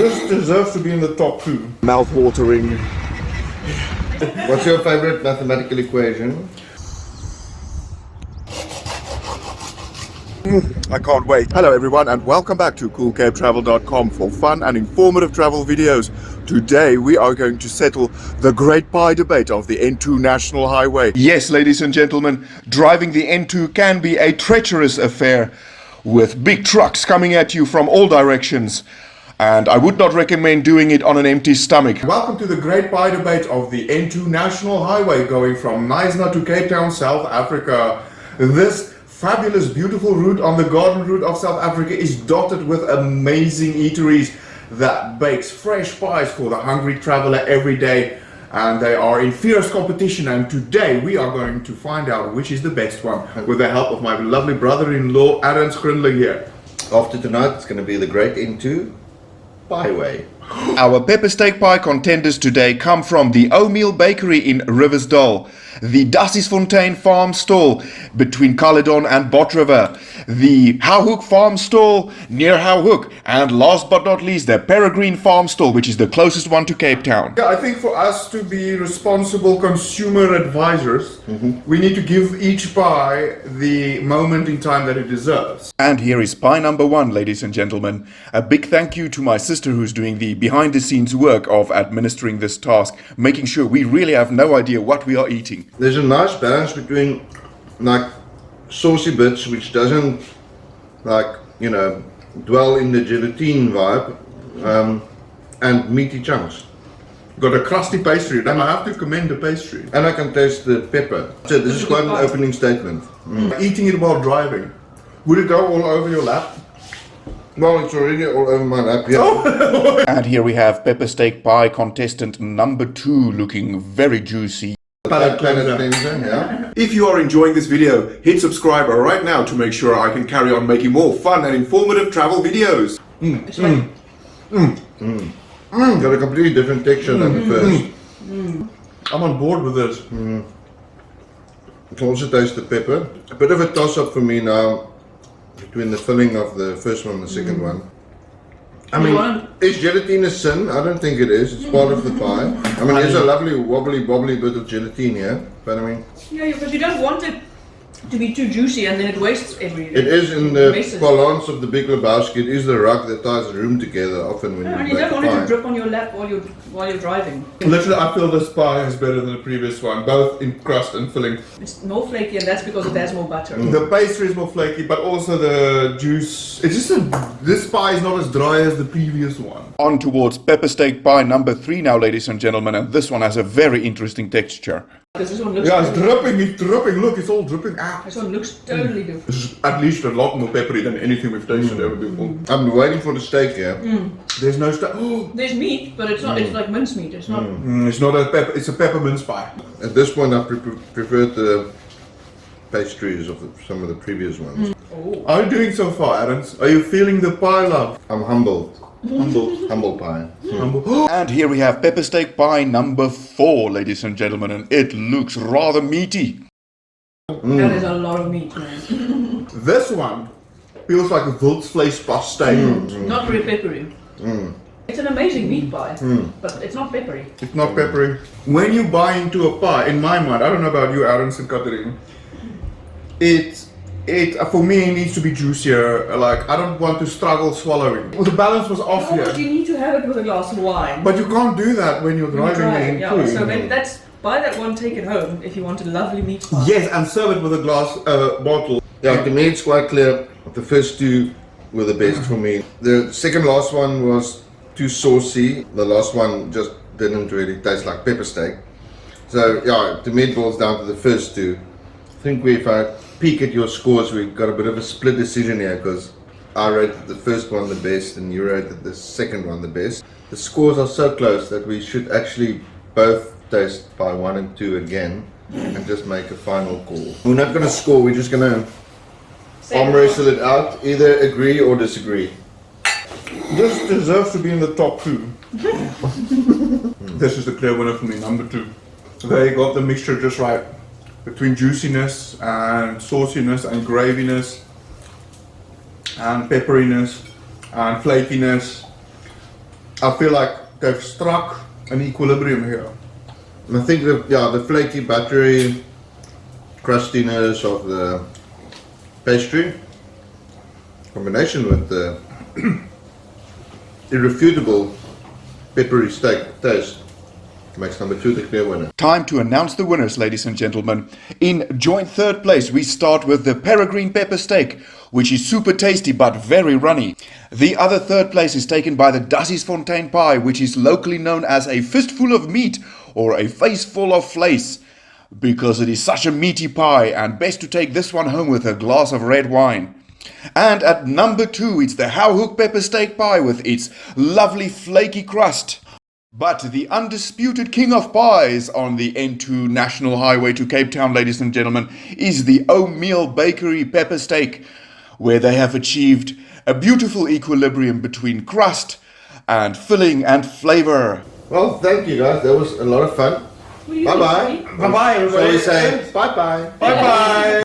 This deserves to be in the top 2. Mouth-watering. What's your favorite mathematical equation? I can't wait. Hello everyone and welcome back to coolcapetravel.com for fun and informative travel videos. Today we are going to settle the great pie debate of the N2 National Highway. Yes, ladies and gentlemen, driving the N2 can be a treacherous affair with big trucks coming at you from all directions. And I would not recommend doing it on an empty stomach. Welcome to the great pie debate of the N2 National Highway going from Knysna to Cape Town, South Africa. This fabulous, beautiful route on the garden route of South Africa is dotted with amazing eateries that bakes fresh pies for the hungry traveler every day. And they are in fierce competition, and today we are going to find out which is the best one with the help of my lovely brother-in-law, Aaron Schrindler here. After tonight, it's going to be the Great N2 Byway. Our pepper steak pie contenders today come from the Meul bakery in Riversdal, the Dassiesfontein farm stall between Caledon and Botriver, the Hoek farm stall near Hoek, and last but not least the Peregrine farm stall, which is the closest one to Cape Town. Yeah, I think for us to be responsible consumer advisors, we need to give each pie the moment in time that it deserves. And here is pie number 1, ladies and gentlemen. A big thank you to my sister who's doing the behind the scenes work of administering this task, making sure we really have no idea what we are eating. There's a nice balance between like saucy bits which doesn't dwell in the gelatine vibe and meaty chunks. Got a crusty pastry, and I have to commend the pastry. And I can taste the pepper. So this is quite an opening statement. Eating it while driving, would it go all over your lap? Well, it's already all over my lap, yeah. And here we have pepper steak pie contestant number 2, looking very juicy. Palate cleanser, yeah. If you are enjoying this video, hit subscribe right now to make sure I can carry on making more fun and informative travel videos. Got a completely different texture than the first. I'm on board with this. You can also taste the pepper. A bit of a toss-up for me now between the filling of the first one and the second one. I mean, is gelatine a sin? I don't think it is. It's part of the pie. I mean, there's a lovely wobbly bit of gelatine here, but I mean... Yeah, because you don't want it to be too juicy and then it wastes everything. It is in the balance of the Big Lebowski. It is the rug that ties the room together often when and you you bake don't the want it pie. to drip on your lap while you're driving. Literally, I feel this pie is better than the previous one, both in crust and filling. It's more flaky, and that's because it has more butter. The pastry is more flaky, but also the juice. It's just this pie is not as dry as the previous one. On towards pepper steak pie number 3 now, ladies and gentlemen, and this one has a very interesting texture. Because this one looks Yeah, it's dripping. Look, it's all dripping. This one looks totally different. This is at least a lot more peppery than anything we've tasted ever before. I'm waiting for the steak here. There's no stuff. Oh, There's meat, but it's not. It's like mincemeat. It's not. it's not a pepper. It's a peppermint pie. At this point, I preferred the pastries of some of the previous ones. How are you doing so far, Adams? Are you feeling the pie love? I'm humbled. Humble pie. And here we have pepper steak pie number 4, ladies and gentlemen, and it looks rather meaty. That is a lot of meat, man. This one feels like a wildvleespastei. Not very peppery. It's an amazing meat pie, but it's not peppery. It's not peppery. When you buy into a pie, in my mind, I don't know about you, Aaron and Catherine, it for me it needs to be juicier. Like, I don't want to struggle swallowing. Well, the balance was off Oh, but here. you need to have it with a glass of wine. But you can't do that when you're driving in yeah. food. So maybe buy that one, take it home if you want a lovely meat pie. Yes, and serve it with a glass bottle. Yeah, to me it's quite clear. The first 2 were the best for me. The second last one was too saucy. The last one just didn't really taste like pepper steak. So yeah, to me it boils down to the first 2. I think if I peek at your scores, we've got a bit of a split decision here because I rated the first one the best and you rated the second one the best. The scores are so close that we should actually both taste pie 1 and 2 again and just make a final call. We're not going to score, we're just going to arm wrestle it out, either agree or disagree. This deserves to be in the top 2. This is the clear winner for me, number 2. They got the mixture just right between juiciness and sauciness and graviness and pepperiness and flakiness I feel like they've struck an equilibrium here. And I think the flaky buttery crustiness of the pastry, combination with the irrefutable peppery steak taste, makes number 2 the clear winner. Time to announce the winners, ladies and gentlemen. In joint third place, we start with the Peregrine pepper steak, which is super tasty but very runny. The other third place is taken by the Dassiesfontein pie, which is locally known as a fistful of meat or a faceful of vlees, because it is such a meaty pie, and best to take this one home with a glass of red wine. And at number 2, it's the Houw pepper steak pie with its lovely flaky crust. But the undisputed king of pies on the N2 National Highway to Cape Town, ladies and gentlemen, is the Meul Bakery pepper steak, where they have achieved a beautiful equilibrium between crust and filling and flavor. Well, thank you guys, that was a lot of fun. What do you Bye think, bye. Sonny? Bye bye, So everybody. we say bye bye. Bye bye.